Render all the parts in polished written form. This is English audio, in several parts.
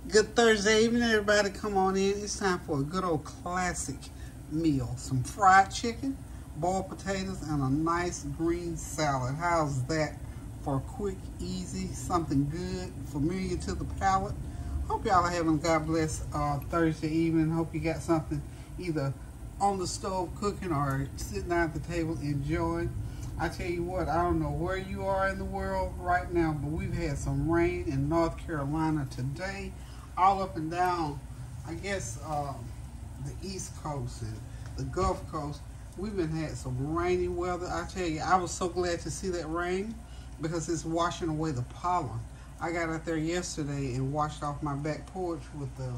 Good Thursday evening, everybody. Come on in. It's time for a good old classic meal. Some fried chicken, boiled potatoes, and a nice green salad. How's that for quick, easy, something good, familiar to the palate? Hope y'all are having a God bless Thursday evening. Hope you got something either on the stove cooking or sitting down at the table enjoying. I tell you what, I don't know where you are in the world right now, but we've had some rain in North Carolina today, all up and down, I guess, the East Coast and the Gulf Coast. We've been had some rainy weather. I tell you, I was so glad to see that rain because it's washing away the pollen. I got out there yesterday and washed off my back porch with the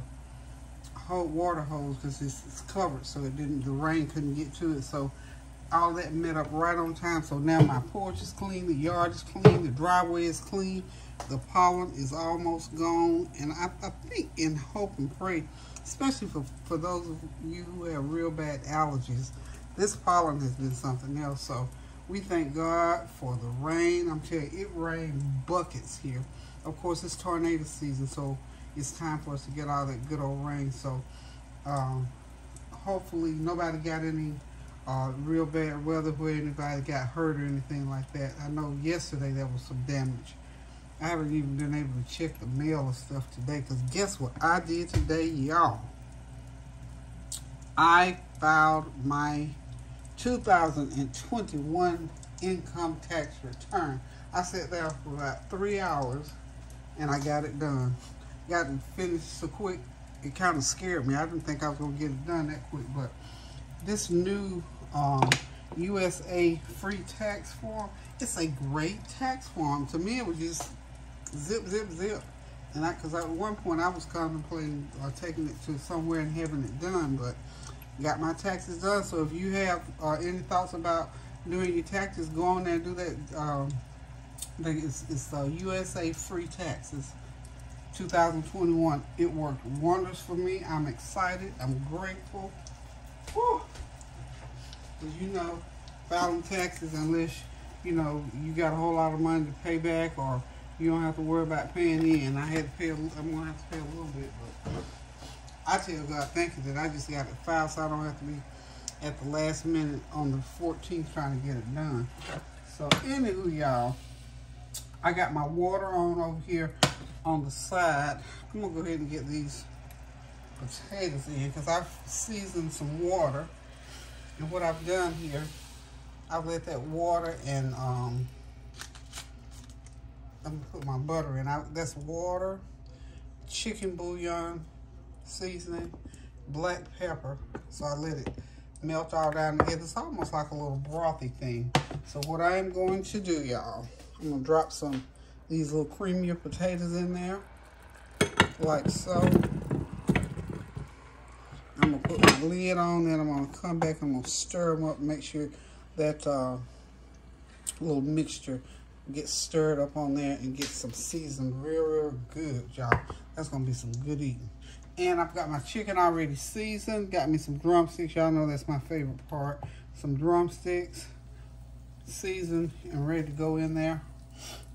water hose because it's covered, so the rain couldn't get to it. So all that met up right on time. So now my porch is clean, the yard is clean, the driveway is clean, the pollen is almost gone. And I think and hope and pray, especially for those of you who have real bad allergies, this pollen has been something else. So we thank God for the rain. I'm telling you, it rained buckets here. Of course, it's tornado season, so it's time for us to get all that good old rain. So hopefully nobody got any real bad weather where anybody got hurt or anything like that. I know yesterday there was some damage. I haven't even been able to check the mail and stuff today, because guess what I did today, y'all? I filed my 2021 income tax return. I sat there for about 3 hours and I got it done. Got it finished so quick, it kind of scared me. I didn't think I was going to get it done that quick, but this new USA free tax form, it's a great tax form. To me, it was just zip, zip, zip. And because at one point I was contemplating taking it to somewhere and having it done, but got my taxes done. So if you have any thoughts about doing your taxes, go on there and do that. It's USA free taxes 2021. It worked wonders for me. I'm excited. I'm grateful. Whew. Because you know, filing taxes, unless you know you got a whole lot of money to pay back, or you don't have to worry about paying in. I had to pay. I'm gonna have to pay a little bit, but I tell God, thank you that I just got it filed, so I don't have to be at the last minute on the 14th trying to get it done. So anywho, y'all, I got my water on over here on the side. I'm gonna go ahead and get these potatoes in because I've seasoned some water. And what I've done here, I've let that water and I'm gonna put my butter in. That's water, chicken bouillon seasoning, black pepper. So I let it melt all down together. It's almost like a little brothy thing. So what I am going to do, y'all, I'm gonna drop these little creamier potatoes in there, like so. I'm gonna put my lid on, then I'm gonna come back, I'm gonna stir them up, make sure that little mixture gets stirred up on there and get some seasoned real good, y'all. That's gonna be some good eating. And I've got my chicken already seasoned, got me some drumsticks. Y'all know that's my favorite part. Some drumsticks, seasoned and ready to go in there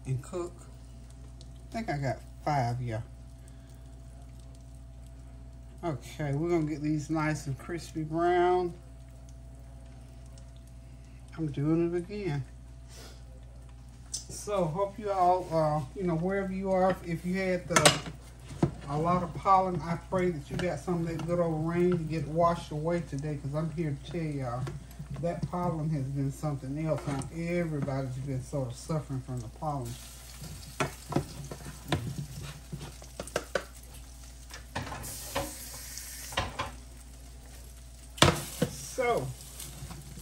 and cook. I think I got 5, yeah. Okay, we're gonna get these nice and crispy brown. I'm doing it again. So hope you all, you know, wherever you are, if you had a lot of pollen, I pray that you got some of that good old rain to get washed away today, because I'm here to tell y'all that pollen has been something else. Everybody's been sort of suffering from the pollen. So,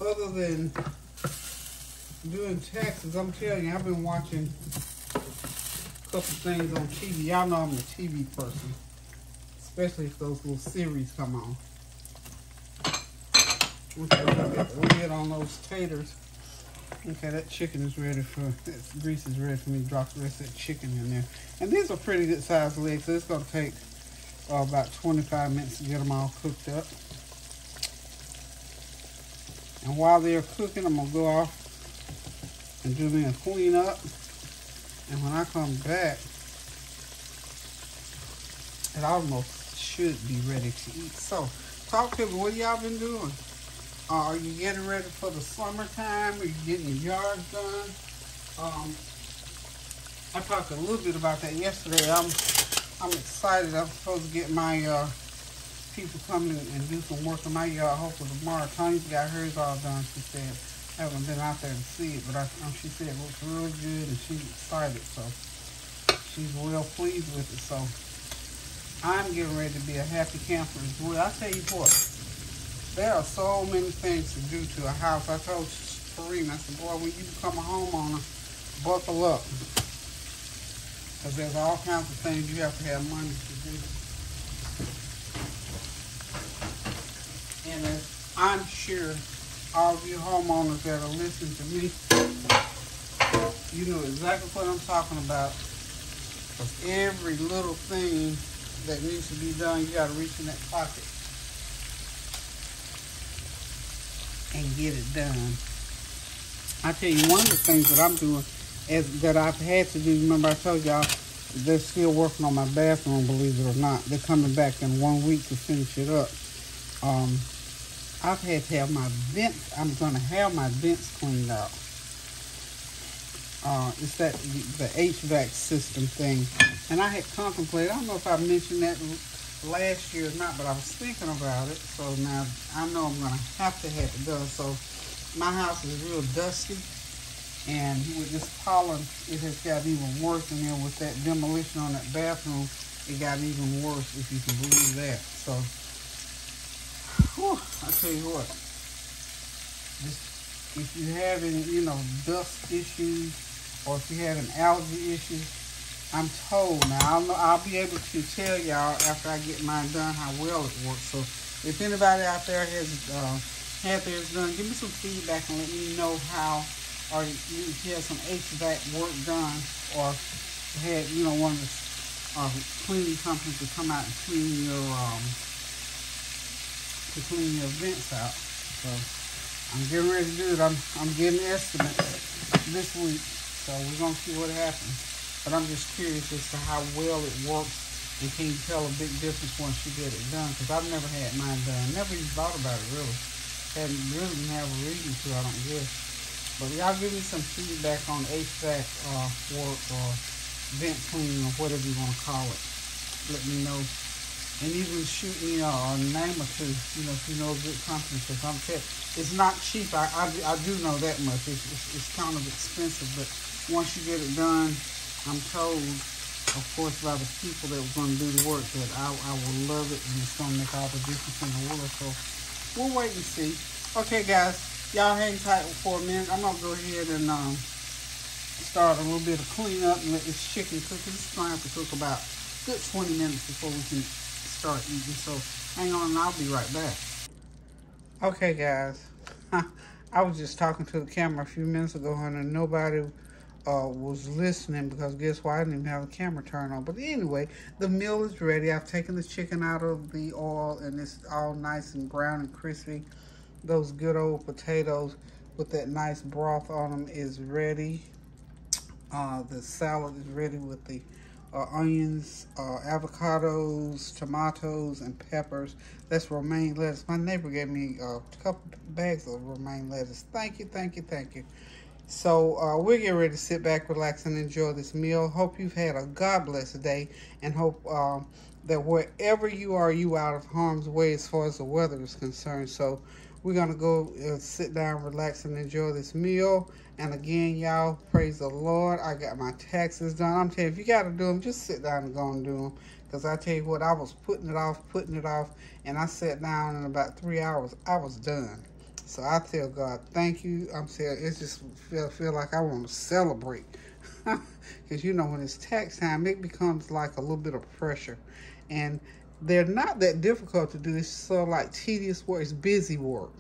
other than doing taxes, I'm telling you, I've been watching a couple things on TV. Y'all know I'm a TV person, especially if those little series come on. Okay, we're gonna get the lid on those taters. Okay, that chicken is ready that grease is ready for me to drop the rest of that chicken in there. And these are pretty good sized legs, so it's gonna take about 25 minutes to get them all cooked up. And while they're cooking, I'm gonna go off and do me a clean up. And when I come back, it almost should be ready to eat. So, talk to me. What y'all been doing? Are you getting ready for the summertime? Are you getting your yard done? I talked a little bit about that yesterday. I'm excited. I'm supposed to get my people coming and do some work in my yard. Hopefully tomorrow. Tony's got hers all done. She said. I haven't been out there to see it, but she said it looks really good and she's excited. So she's well pleased with it. So I'm getting ready to be a happy camper as well. I tell you what, there are so many things to do to a house. I told Karina, I said, boy, when you become a homeowner, buckle up. Because there's all kinds of things you have to have money to do. And I'm sure all of you homeowners that are listening to me, you know exactly what I'm talking about. Because every little thing that needs to be done, you got to reach in that pocket and get it done. I tell you, one of the things that I'm doing is that I've had to do. Remember, I told y'all they're still working on my bathroom. Believe it or not, they're coming back in 1 week to finish it up. I've had to have my vents. I'm going to have my vents cleaned out. It's that the HVAC system thing, and I had contemplated. I don't know if I mentioned that last year or not, but I was thinking about it. So now I know I'm going to have it done. So my house is real dusty, and with this pollen, it has got even worse. And then with that demolition on that bathroom, it got even worse, if you can believe that. So, whew, I tell you what, if you have any, dust issues, or if you have an allergy issue, I'm told now, I'll be able to tell y'all after I get mine done how well it works. So if anybody out there has had theirs done, give me some feedback and let me know how, or you had some HVAC work done, or had, one of the cleaning companies to come out and clean your vents out. So I'm getting ready to do it. I'm getting estimates this week. So we're going to see what happens. But I'm just curious as to how well it works, and can you tell a big difference once you get it done? Because I've never had mine done. Never even thought about it, really. Really didn't have a reason to, I don't guess. But y'all give me some feedback on HVAC work or vent cleaning or whatever you want to call it. Let me know. And even shoot me a name or two, if you know a good company. Because I'm telling you, it's not cheap. I do know that much. It's kind of expensive, but once you get it done, I'm told, of course, by the people that were going to do the work, that I will love it, and it's going to make all the difference in the world. So we'll wait and see. Okay, guys, y'all hang tight for a minute. I'm going to go ahead and start a little bit of cleanup and let this chicken cook. It's going to have to cook about a good 20 minutes before we can start eating. So hang on, and I'll be right back. Okay, guys. I was just talking to the camera a few minutes ago, and nobody was listening, because guess what? I didn't even have the camera turned on. But anyway, the meal is ready. I've taken the chicken out of the oil, and it's all nice and brown and crispy. Those good old potatoes with that nice broth on them is ready. The salad is ready with the onions, avocados, tomatoes, and peppers. That's romaine lettuce. My neighbor gave me a couple bags of romaine lettuce. Thank you, thank you, thank you. So we're getting ready to sit back, relax, and enjoy this meal. Hope you've had a God-blessed day, and hope that wherever you are out of harm's way as far as the weather is concerned. So we're going to go sit down, relax, and enjoy this meal. And again, y'all, praise the Lord. I got my taxes done. I'm telling you, if you got to do them, just sit down and go and do them. Because I tell you what, I was putting it off, and I sat down in about 3 hours. I was done. So I tell God, thank you. I'm saying, it just feel like I want to celebrate. Because when it's tax time, it becomes like a little bit of pressure. And they're not that difficult to do. It's sort of like tedious work. It's busy work.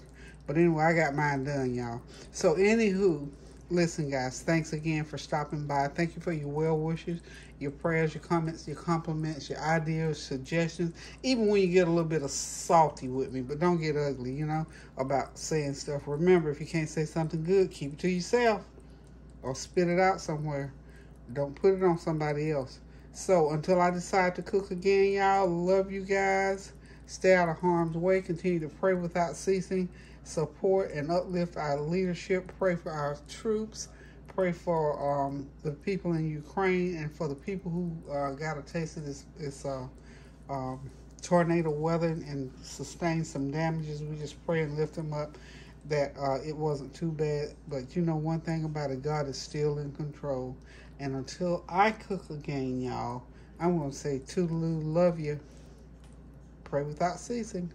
But anyway, I got mine done, y'all. So anywho, listen, guys, thanks again for stopping by. Thank you for your well wishes, your prayers, your comments, your compliments, your ideas, suggestions, even when you get a little bit of salty with me. But don't get ugly, about saying stuff. Remember, if you can't say something good, keep it to yourself or spit it out somewhere. Don't put it on somebody else. So until I decide to cook again, y'all, love you guys. Stay out of harm's way. Continue to pray without ceasing. Support and uplift our leadership. Pray for our troops. Pray for the people in Ukraine and for the people who got a taste of this tornado weather and sustained some damages. We just pray and lift them up that it wasn't too bad. But you know one thing about it, God is still in control. And until I cook again, y'all, I'm going to say toodaloo, love you. Pray without ceasing.